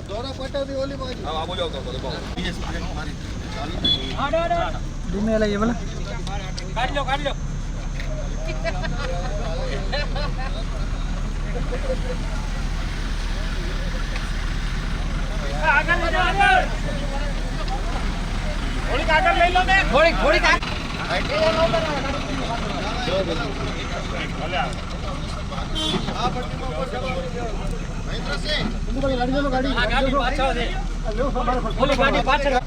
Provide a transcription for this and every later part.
દોરા પટાવી ઓલી બાજુ હા બોલો તો ધીમે લઈએ ભલે કાઢ લો આગળ લઈ લો ને થોડીક ગાડી પાછળ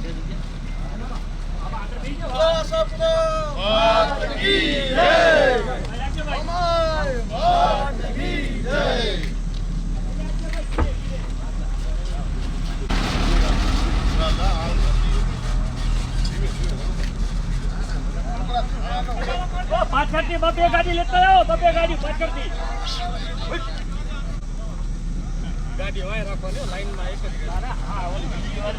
પાછળથી બબે ગાડી લેતા આવો બબે ગાડી પાછળથી ગાડી વાય રાખવાની લાઈનમાં એક જ હા ઓલી બીજી વાર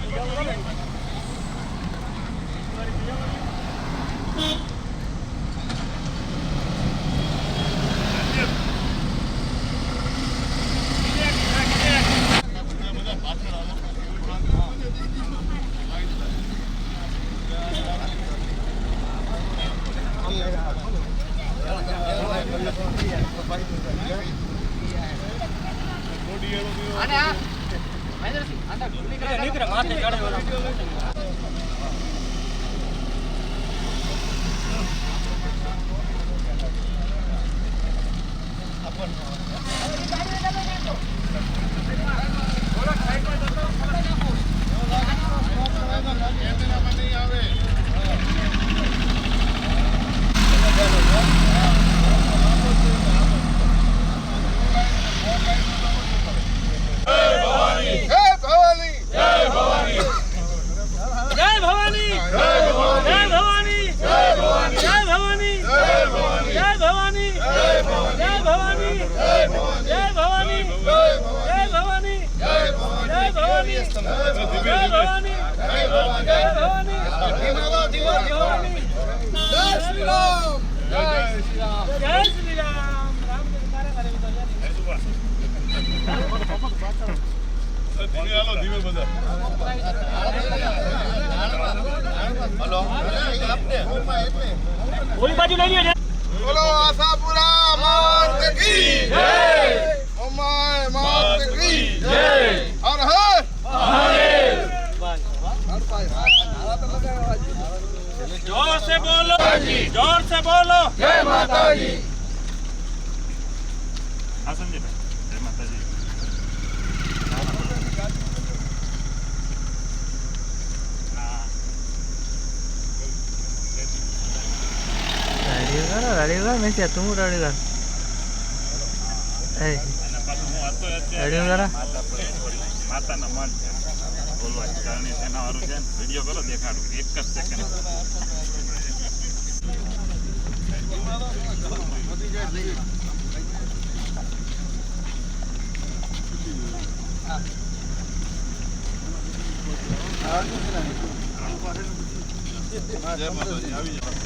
ઓલી બાજુ લઈ લ્યો બોલો આશાપુરા માત કી જય ઓમાય માત કી જય હર હર મહાદેવ जोर से बोलो जय माताजी हाँ समझे जय माताजी રેડી કર મેં તું રેડી કર રેડી કર માતાના મન છે બોલવા કરણી સેના વાળું છે વિડિયો કરો દેખાડું એક જ સેકન્ડ જય માતાજી આવી જાવ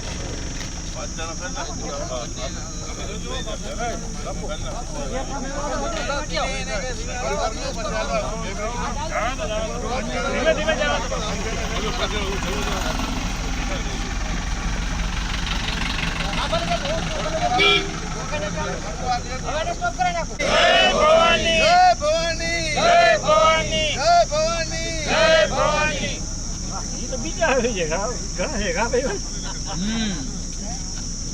બીજા આવી છે ઘણા છે ઘા ભાઈ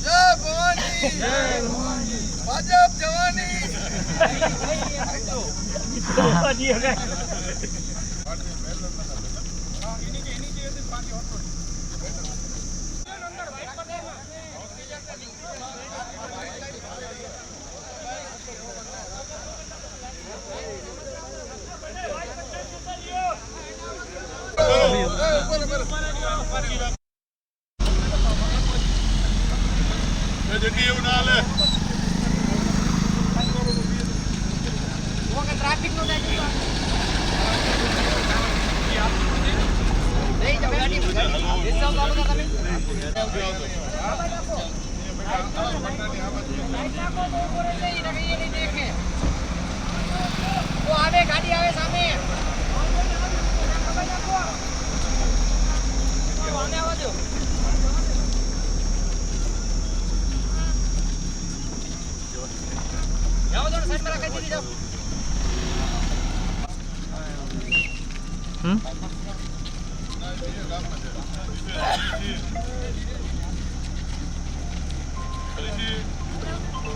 જય ભવાની જય ભવાની ભાજપ જવાની જગ્યાએ એવું ના હાલે. ગાડી આવે સામે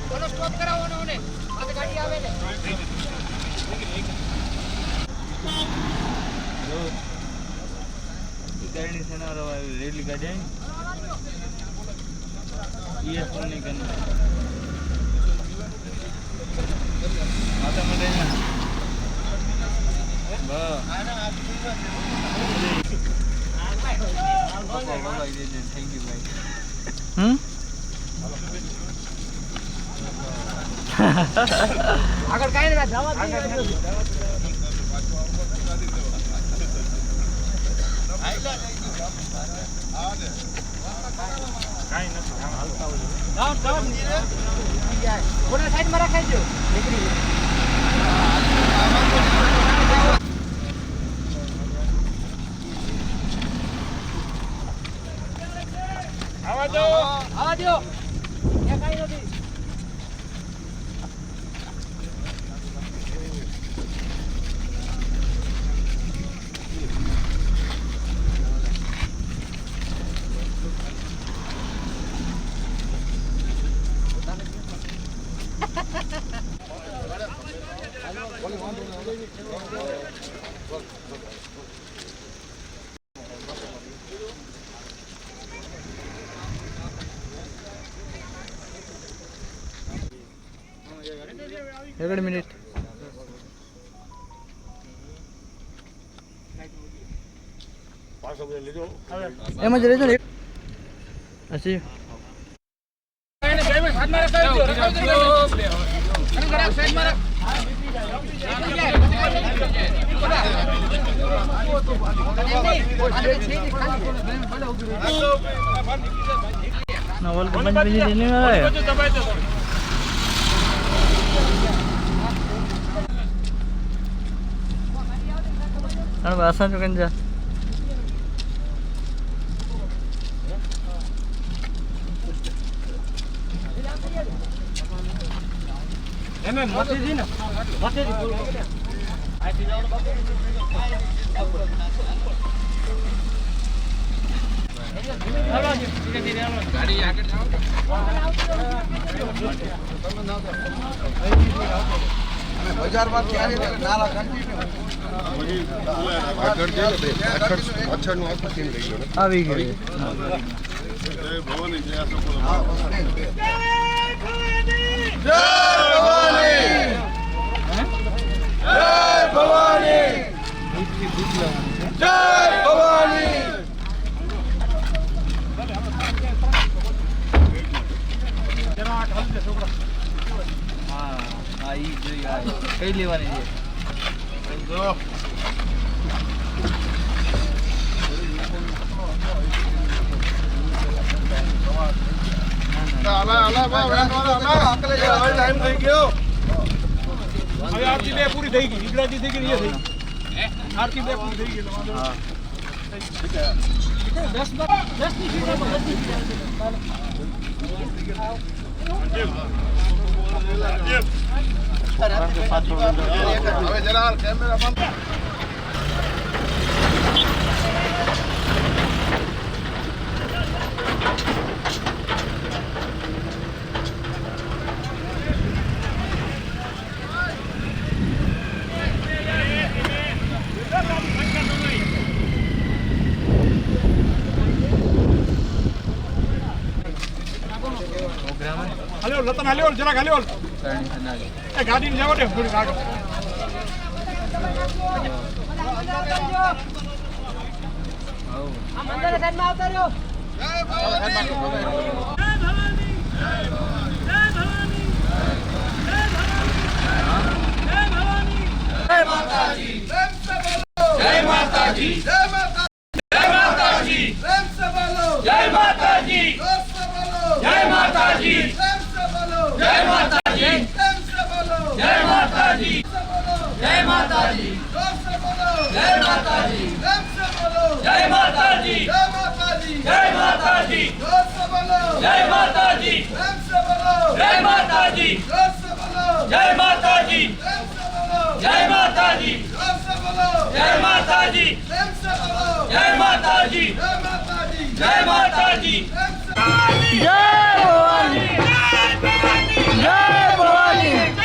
બોલો સ્ટોપ કરાવવાનો ને આ ગાડી આવે ને गाड़ी से ना रहा रेल गाड़ी आई ये फोन नहीं करना आता मत ना थैंक यू भाई આગળ કાઈ ના જવા દે કાંઈ નથી હાલતા હોય કોના સાઈડમાં રખાઈ દો નીકળી આવા દો આવા દો એ કાઈ નથી एक मिनिट એમ જ રહેજો ને હસી નવલ બંધ બીજી લઈને આવ્યા અને વાસણ ચોકન જા એમે મોતીજી ને મોતીજી બોલ આથી જાવ ગાડી આગળ જાવ બજારમાં ક્યારે નારા કન્ટિન્યુ પાછળનું આખું સીન લઈ ગયો આવી ગયું ભવાની જય ભવાની જય ભવાની હા ઈ જોઈ કઈ લેવાની છે ટાઈમ થઈ ગયો હવે આરતી બે પૂરી થઈ ગઈ ઈગડાજી થઈ ગઈ એ થઈ આરતી બે પૂરી થઈ ગઈ હા 10 ની હવે જરા કેમેરા બંધ હાલ્યો લતન હાલ્યો જરાક હાલ્યો એ ગાડીને જવા દે થોડી આગળ આવ આ મંદિર સાઈડમાં આવતા રહ્યો. જય માતાજી જય માતાજી પ્રેમ સે બોલો જય માતાજી જોર સે બોલો જય માતાજી પ્રેમ સે બોલો જય માતાજી પ્રેમ સે બોલો જય માતાજી જય માતાજી જોર સે બોલો જય માતાજી પ્રેમ સે બોલો જય માતાજી જય માતાજી જય માતાજી જોર સે બોલો જય માતાજી પ્રેમ સે બોલો જય માતાજી જોર સે બોલો જય માતાજી પ્રેમ સે બોલો જય માતાજી જોર સે બોલો જય માતાજી પ્રેમ સે બોલો જય માતાજી જય માતાજી જય માતાજી પ્રેમ સે જય ભવાની જય ભવાની જય ભવાની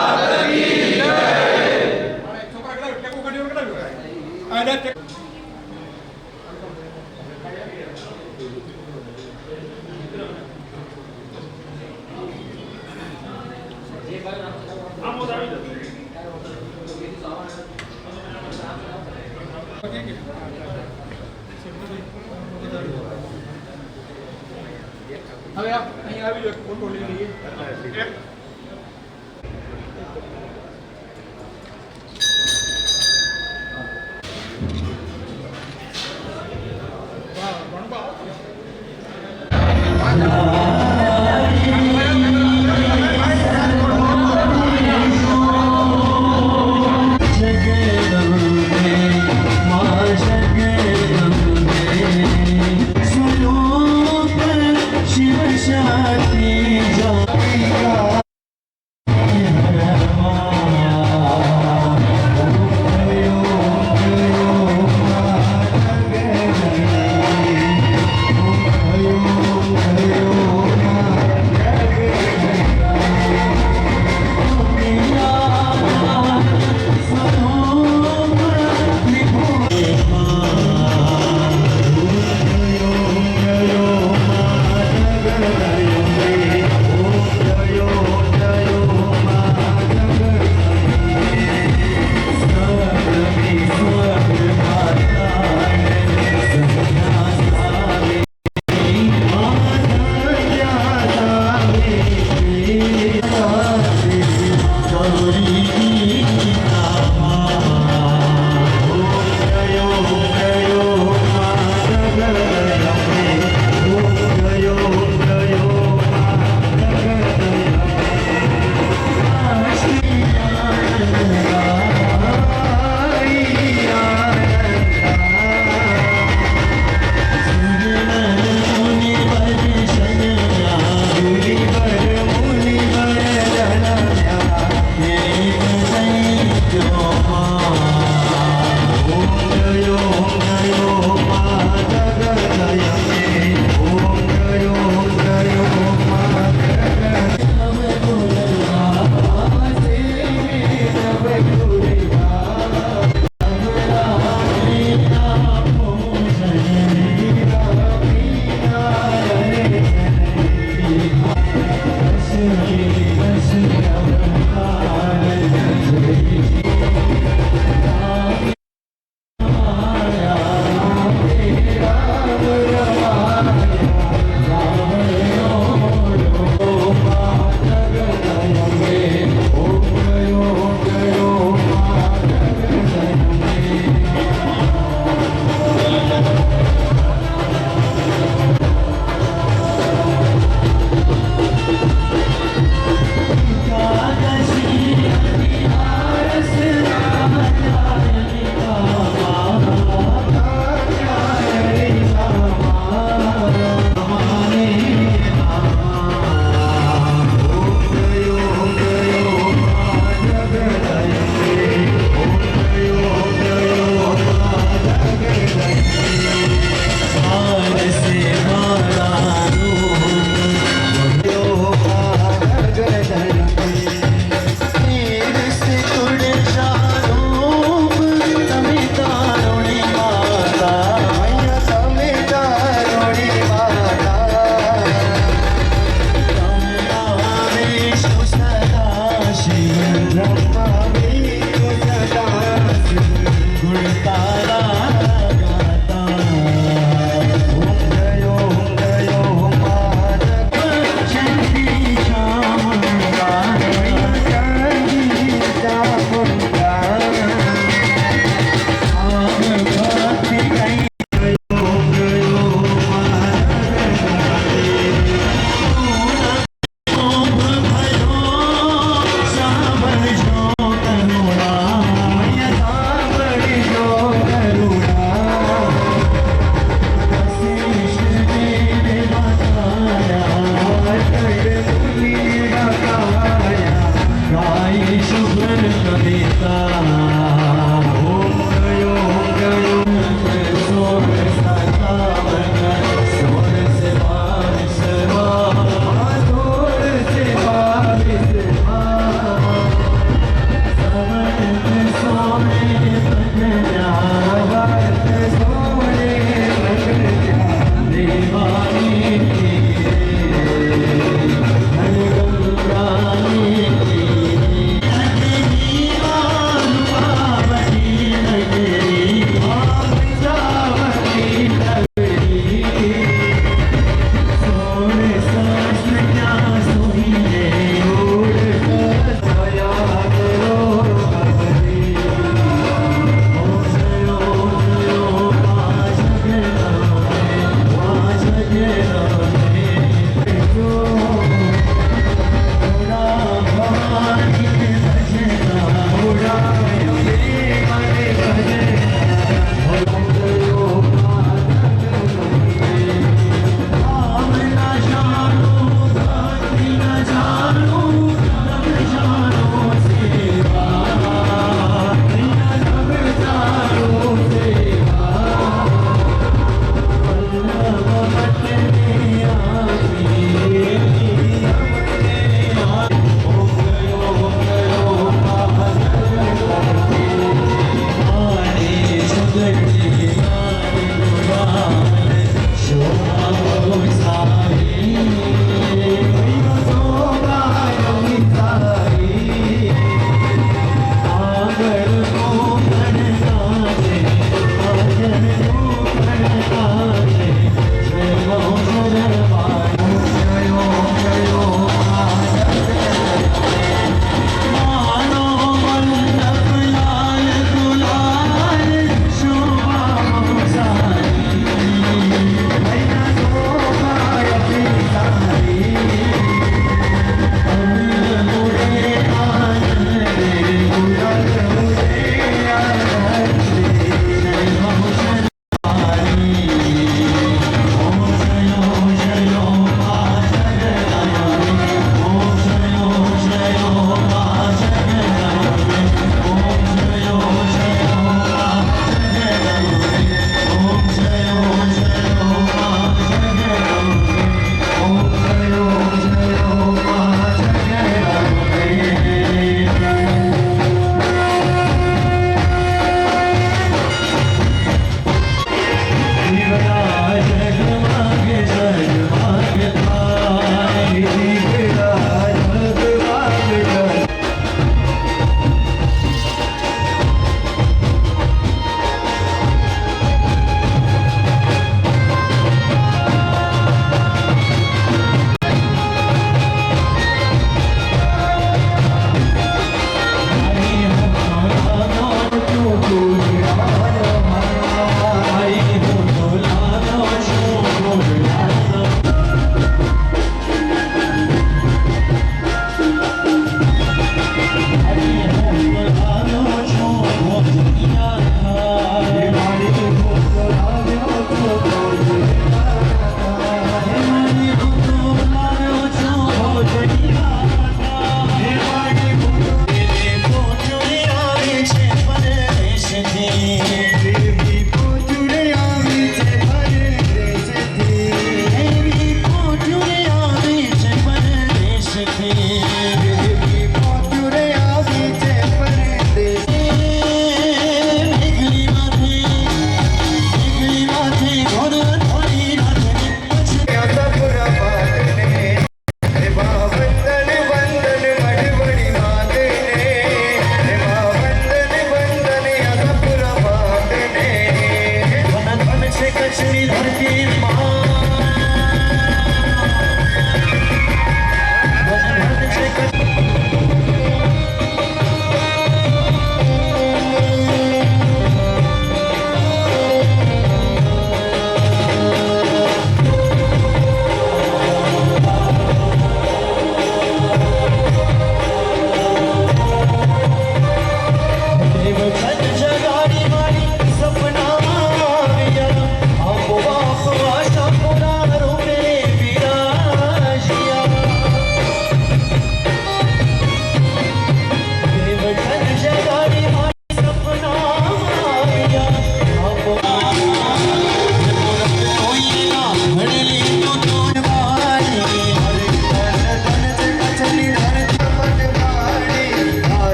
માતા કી જય હવે અહીંયા આવી જાઓ, ફોટો લઈ લઈએ.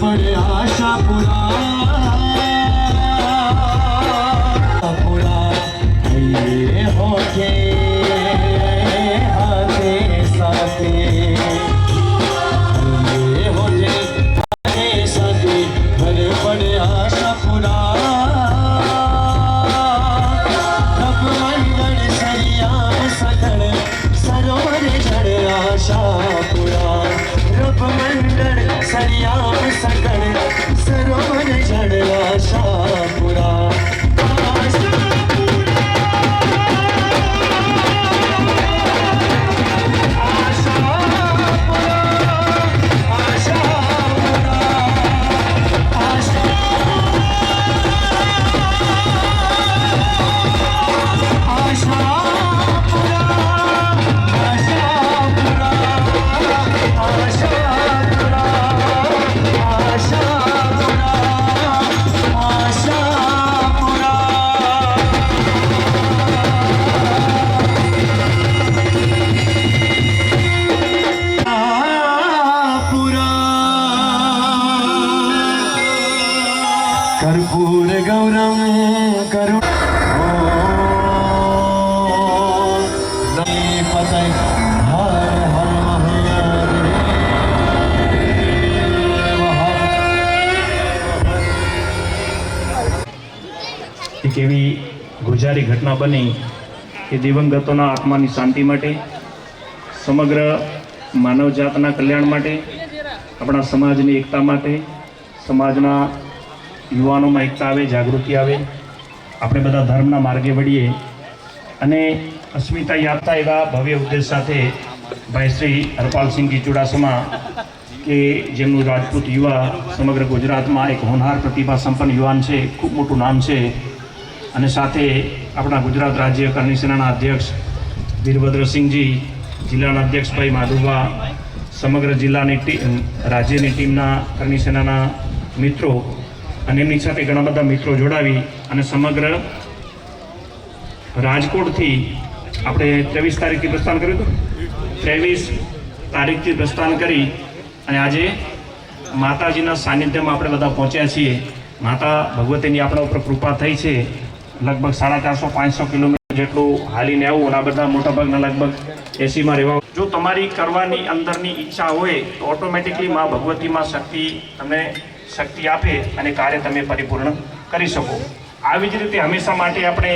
पर आशा पूरा ये होके आते साथे ये होके आते साथे घर पर आशा पूरा रब मंडल सरियाम सगड़ सरोवर जड़ आशा पूरा रब मंडल सरियाम सगड़ सरोवर जड़ आशा पूरा कर्पूर गौरम करुण पतय हर हर એક એવી ગુજારી ઘટના બની કે દિવંગતોના આત્માની શાંતિ માટે સમગ્ર માનવજાતના કલ્યાણ માટે આપણા સમાજની એકતા માટે સમાજના યુવાનોમાં એકતા આવે જાગૃતિ આવે આપણે બધા ધર્મના માર્ગે વળીએ અને અસ્મિતા યાત્રા એવા ભવ્ય ઉદ્દેશ સાથે ભાઈ શ્રી હરપાલસિંહજી ચુડાસમા કે જેમનું રાજપૂત યુવા સમગ્ર ગુજરાતમાં એક હોનહાર પ્રતિભા સંપન્ન યુવાન છે, ખૂબ મોટું નામ છે અને સાથે આપણા ગુજરાત રાજ્ય કરણી સેનાના અધ્યક્ષ વીરભદ્રસિંહજી, જિલ્લાના અધ્યક્ષ ભાઈ માધુભા, સમગ્ર જિલ્લાની રાજ્યની ટીમના કરણી સેનાના મિત્રો અને એમની સાથે ઘણા બધા મિત્રો જોડાવી અને સમગ્ર રાજકોટથી આપણે 23 તારીખથી પ્રસ્થાન કર્યું હતું. 23 તારીખથી પ્રસ્થાન કરી અને આજે માતાજીના સાનિધ્યમાં આપણે બધા પહોંચ્યા છીએ. માતા ભગવતીની આપણા ઉપર કૃપા થઈ છે. લગભગ 450-500 કિલોમીટર જેટલું હાલીને આવું અને આ બધા મોટાભાગના લગભગ એસીમાં રહેવા. જો તમારી કરવાની અંદરની ઈચ્છા હોય તો ઓટોમેટિકલી મા ભગવતીમાં શક્તિ તમને શક્તિ આપે અને કાર્ય તમે પરિપૂર્ણ કરી શકો. આવી જ રીતે હંમેશા માટે આપણે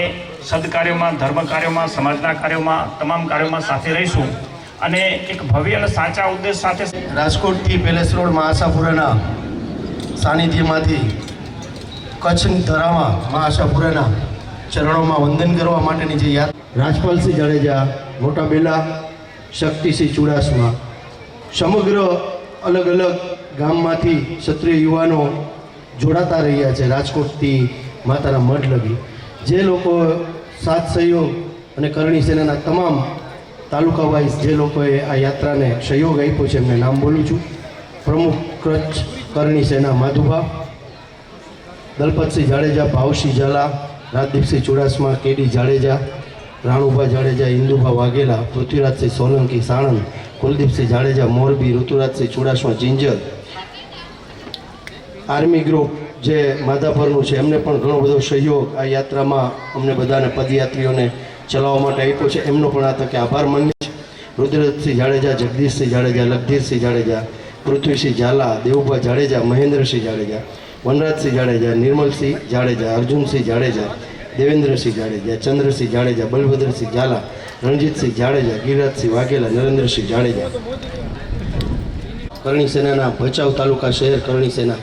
સદકાર્યોમાં, ધર્મ કાર્યોમાં, સમાજના કાર્યોમાં, તમામ કાર્યોમાં સાથે રહીશું અને એક ભવ્ય અને સાચા ઉદ્દેશ સાથે રાજકોટથી પેલેસ રોડમાં આશાપુરાના સાનિધ્યમાંથી કચ્છની ધરામાં મા આશાપુરાના ચરણોમાં વંદન કરવા માટેની જે યાત્રા રાજપાલસિંહ જાડેજા, મોટા બેલા, શક્તિસિંહ ચુડાસમા સમગ્ર અલગ અલગ ગામમાંથી ક્ષત્રિય યુવાનો જોડાતા રહ્યા છે. રાજકોટથી માતાના મઠ લગી જે લોકો સાથ સહયોગ અને કરણી સેનાના તમામ તાલુકા વાઇઝ જે લોકોએ આ યાત્રાને સહયોગ આપ્યો છે એમને નામ બોલું છું. પ્રમુખ Kutch Karni Sena Madhubha, Dalpatsinh Jadeja, Bhavsinh Zala, Rajdeepsinh Chudasama, KD Jadeja, Ranubha Jadeja, Indubha Vaghela, Prithvirajsinh Solanki Sanand, Kuldeepsinh Jadeja Morbi, Ruturajsinh Chudasama ginger, army group જે માધાપરનું છે એમને પણ ઘણો બધો સહયોગ આ યાત્રામાં અમને બધાને પદયાત્રીઓને ચલાવવા માટે આપ્યો છે. એમનો પણ આ તકે આભાર માન્ય છે. રુદ્રસિંહ જાડેજા, જગદીશસિંહ જાડેજા, લખધીરસિંહ જાડેજા, પૃથ્વીસિંહ ઝાલા, દેવુભા જાડેજા, મહેન્દ્રસિંહ જાડેજા, વનરાજસિંહ જાડેજા, નિર્મલસિંહ જાડેજા, અર્જુનસિંહ જાડેજા, દેવેન્દ્રસિંહ જાડેજા, ચંદ્રસિંહ જાડેજા, બલભદ્રસિંહ ઝાલા, રણજીતસિંહ જાડેજા, ગિરિરાજસિંહ વાઘેલા, નરેન્દ્રસિંહ જાડેજા. કરણી સેનાના ભચાઉ તાલુકા શહેર કરણી સેના,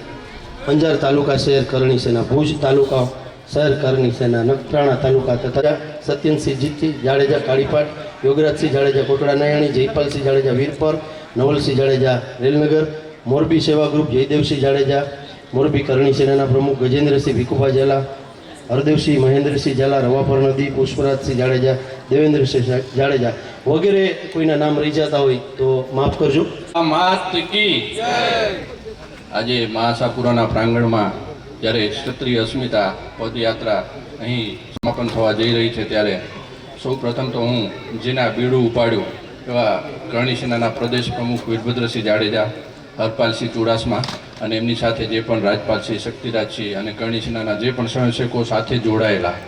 અંજાર તાલુકા શહેર કરણી સેના, ભુજ તાલુકા શહેર કરણી સેના, નખત્રાણા તાલુકા તથા સત્યનસિંહ જીતસિંહ જાડેજા કાળીપાટ, યોગરાજસિંહ જાડેજા કોટડા નાયાણી, જયપાલસિંહ જાડેજા વીરપર, નવલસિંહ જાડેજા રેલનગર, મોરબી સેવા ગ્રુપ જયદેવસિંહ જાડેજા, મોરબી કરણી સેનાના પ્રમુખ ગજેન્દ્રસિંહ ભીખુભા ઝાલા, હરદેવસિંહ મહેન્દ્રસિંહ ઝાલા, રવાપર નદી, પુષ્પરાજસિંહ જાડેજા, દેવેન્દ્રસિંહ જાડેજા વગેરે કોઈના નામ રહી જતા હોય તો માફ કરજો. આજે મા આશાપુરાના પ્રાંગણમાં જ્યારે ક્ષત્રિય અસ્મિતા પદયાત્રા અહીં સમાપન થવા જઈ રહી છે ત્યારે સૌ પ્રથમ તો હું જેના બીડું ઉપાડ્યું એવા કરણી સેનાના પ્રદેશ પ્રમુખ વીરભદ્રસિંહ જાડેજા, હરપાલસિંહ ચુડાસમા અને એમની સાથે જે પણ રાજપાલસિંહ, શક્તિરાજસિંહ અને કરણીસેનાના જે પણ સ્વયંસેવકો સાથે જોડાયેલા,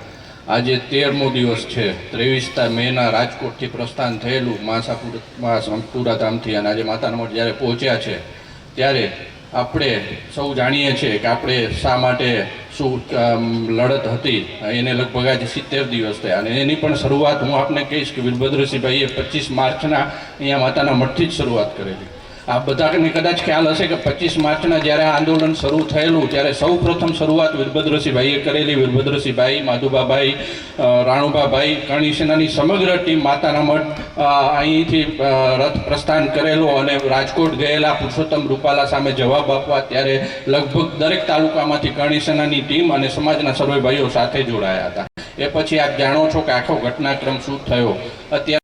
આજે 13મો દિવસ છે. 23 મેના રાજકોટથી પ્રસ્થાન થયેલું મહાસાપુરા ધામથી અને આજે માતાના મઠ જ્યારે પહોંચ્યા છે ત્યારે આપણે સૌ જાણીએ છીએ કે આપણે શા માટે શું લડત હતી. એને લગભગ આજે 70 દિવસ થયા અને એની પણ શરૂઆત હું આપને કહીશ કે વીરભદ્રસિંહભાઈએ 25 માર્ચના અહીંયા માતાના મઠથી જ શરૂઆત કરેલી. આ બધાને કદાચ ખ્યાલ હશે કે 25 માર્ચના જ્યારે આ આંદોલન શરૂ થયેલું ત્યારે સૌ પ્રથમ શરૂઆત વીરભદ્રસિંહભાઈએ કરેલી. વીરભદ્રસિંહભાઈ, માધુબાભાઈ, રાણુબાભાઈ, કરણીસેનાની સમગ્ર ટીમ માતાના મઠ અહીંથી રથ પ્રસ્થાન કરેલો અને રાજકોટ ગયેલા પુરુષોત્તમ રૂપાલા સામે જવાબ આપવા. ત્યારે લગભગ દરેક તાલુકામાંથી કરણીસેનાની ટીમ અને સમાજના સર્વે ભાઈઓ સાથે જોડાયા હતા. એ પછી આપ જાણો છો કે આખો ઘટનાક્રમ શું થયો. અત્યારે